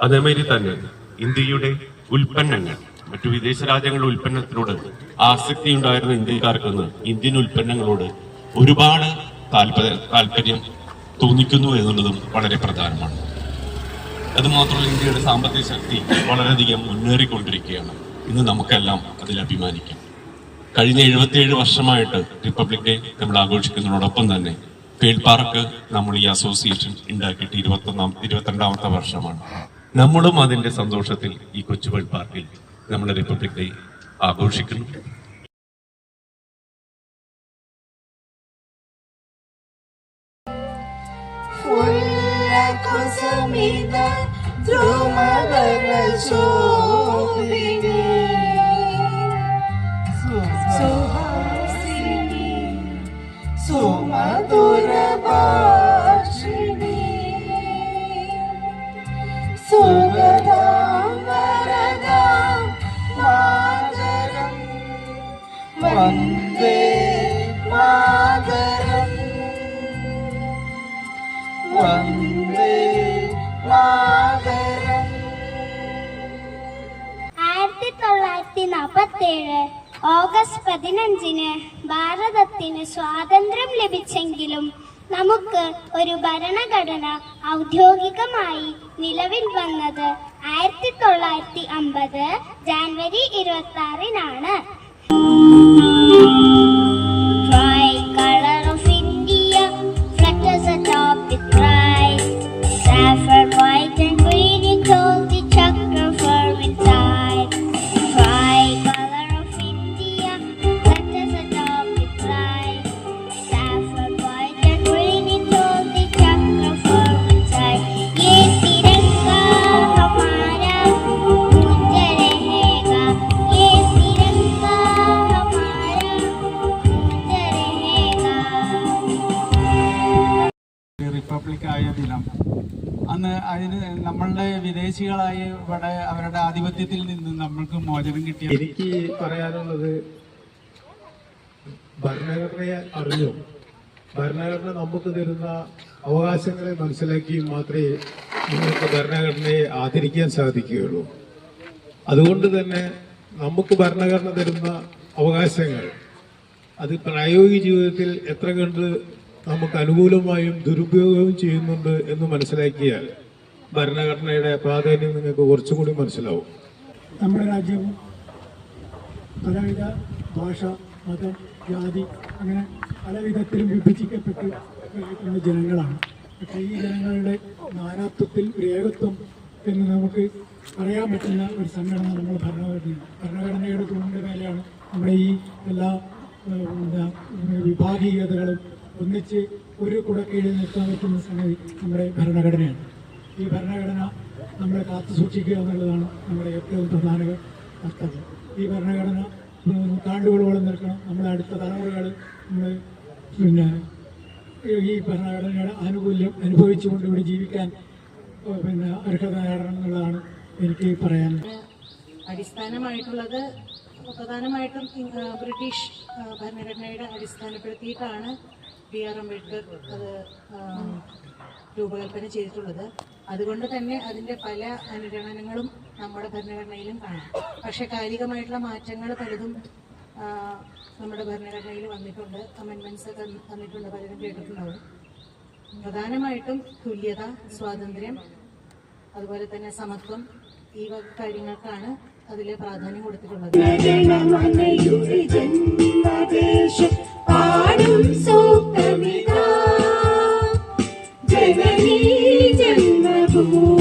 അതേമാതിരി തന്നെ ഇന്ത്യയുടെ ഉൽപ്പന്നങ്ങൾ മറ്റു വിദേശ രാജ്യങ്ങളുടെ ഉൽപ്പന്നത്തിനോട് ആസക്തി ഉണ്ടായിരുന്ന ഇന്ത്യക്കാർക്ക് ഇന്ത്യൻ ഉൽപ്പന്നങ്ങളോട് ഒരുപാട് താല്പര്യം തോന്നിക്കുന്നു എന്നുള്ളതും വളരെ പ്രധാനമാണ്. അതുമാത്രമല്ല, ഇന്ത്യയുടെ സാമ്പത്തിക ശക്തി വളരെയധികം മുന്നേറിക്കൊണ്ടിരിക്കുകയാണ്. ഇന്ന് നമുക്കെല്ലാം അതിൽ അഭിമാനിക്കാം. കഴിഞ്ഞ 77 വർഷമായിട്ട് റിപ്പബ്ലിക് ഡേ നമ്മൾ ആഘോഷിക്കുന്നതോടൊപ്പം തന്നെ ഫീൽഡ് പാർക്ക് നമ്മൾ ഈ അസോസിയേഷൻ ഉണ്ടാക്കിയിട്ട് 22ാമത്തെ വർഷമാണ്. നമ്മളും അതിന്റെ സന്തോഷത്തിൽ ഈ കൊച്ചു ഫീൽഡ് പാർക്കിൽ നമ്മുടെ റിപ്പബ്ലിക് ഡേ ആഘോഷിക്കുന്നു. വന്ദേ മാതരം വന്ദേ മാതരം. 1947 ഓഗസ്റ്റ് 15 ഭാരതത്തിന് സ്വാതന്ത്ര്യം ലഭിച്ചെങ്കിലും നമുക്ക് ഒരു ഭരണഘടന ഔദ്യോഗികമായി നിലവിൽ വന്നത് 1950 January 26-നാണ്. Tricolor of India flutters atop with pride. Saffron, white and green, it holds the chakra firm inside. Tricolor of India flutters atop with pride. Saffron, white and green, it holds the chakra firm inside. Ye tiranga hamara gunja rahega. Ye tiranga hamara gunja rahega. Republic ആയ ദിനം അന്ന് അതിന് നമ്മളുടെ വിദേശികളായി ഇവിടെ അവരുടെ ആധിപത്യത്തിൽ നിന്ന് നമ്മൾക്ക് മോചനം കിട്ടിയ. എനിക്ക് പറയാനുള്ളത്, ഭരണഘടനയെ അറിഞ്ഞു ഭരണഘടന നമുക്ക് തരുന്ന അവകാശങ്ങളെ മനസ്സിലാക്കി മാത്രമേ നിങ്ങൾക്ക് ഭരണഘടനയെ ആദരിക്കാൻ സാധിക്കുകയുള്ളൂ. അതുകൊണ്ട് തന്നെ നമുക്ക് ഭരണഘടന തരുന്ന അവകാശങ്ങൾ അത് പ്രായോഗിക ജീവിതത്തിൽ എത്ര കണ്ട് നമുക്ക് അനുകൂലമായും ദുരുപയോഗവും ചെയ്യുന്നുണ്ട് എന്ന് മനസ്സിലാക്കിയാൽ ഭരണഘടനയുടെ പ്രാധാന്യം നിങ്ങൾക്ക് കുറച്ചുകൂടി മനസ്സിലാവും. നമ്മുടെ രാജ്യവും പലവിധ ഭാഷ, മതം, ജാതി അങ്ങനെ പല വിധത്തിലും വിഭജിക്കപ്പെട്ട് ജനങ്ങളാണ്. പക്ഷേ ഈ ജനങ്ങളുടെ നാനാത്വത്തിൽ ഒരു ഏകത്വം എന്ന് നമുക്ക് പറയാൻ പറ്റുന്ന ഒരു സംഘടന നമ്മുടെ ഭരണഘടനയാണ്. ഭരണഘടനയുടെ തൂണിൻ്റെ മേലെയാണ് നമ്മുടെ ഈ എല്ലാ വിഭാഗീയതകളും ഒന്നിച്ച് ഒരു കുടക്കീഴിൽ നിർത്താൻ പറ്റുന്ന സംഗതി നമ്മുടെ ഭരണഘടനയാണ്. ഈ ഭരണഘടന നമ്മളെ കാത്തു സൂക്ഷിക്കുക എന്നുള്ളതാണ് നമ്മുടെ ഏറ്റവും പ്രധാന കർത്തവ്യം. ഈ ഭരണഘടന നൂറ്റാണ്ടുകളോളം നിൽക്കണം. നമ്മുടെ അടുത്ത തലമുറകൾ നമ്മൾ ഈ ഭരണഘടനയുടെ ആനുകൂല്യം അനുഭവിച്ചുകൊണ്ട് ഇവിടെ ജീവിക്കാൻ അർഹത നേടണം എന്നുള്ളതാണ് എനിക്ക് പറയാനുള്ളത്. അടിസ്ഥാനമായിട്ടുള്ളത് പ്രധാനമായിട്ടും ബ്രിട്ടീഷ് ഭരണഘടനയുടെ അടിസ്ഥാനപ്പെടുത്തിയിട്ടാണ് B.R. അംബേദ്കർ അത് രൂപകൽപ്പന ചെയ്തിട്ടുള്ളത്. അതുകൊണ്ട് തന്നെ അതിൻ്റെ പല അനുരണനങ്ങളും നമ്മുടെ ഭരണഘടനയിലും കാണാം. പക്ഷേ കാലികമായിട്ടുള്ള മാറ്റങ്ങൾ പലതും നമ്മുടെ ഭരണഘടനയിൽ വന്നിട്ടുണ്ട്. അമെൻമെൻറ്റ്സ് ഒക്കെ വന്നിട്ടുണ്ട്, പലരും കേട്ടിട്ടുണ്ടാവും. പ്രധാനമായിട്ടും തുല്യത, സ്വാതന്ത്ര്യം, അതുപോലെ തന്നെ സമത്വം, ഈ വക കാര്യങ്ങൾക്കാണ് അതിൽ പ്രാധാന്യം കൊടുത്തിട്ടുള്ളത്. ജനനീ ജന്മഭൂമി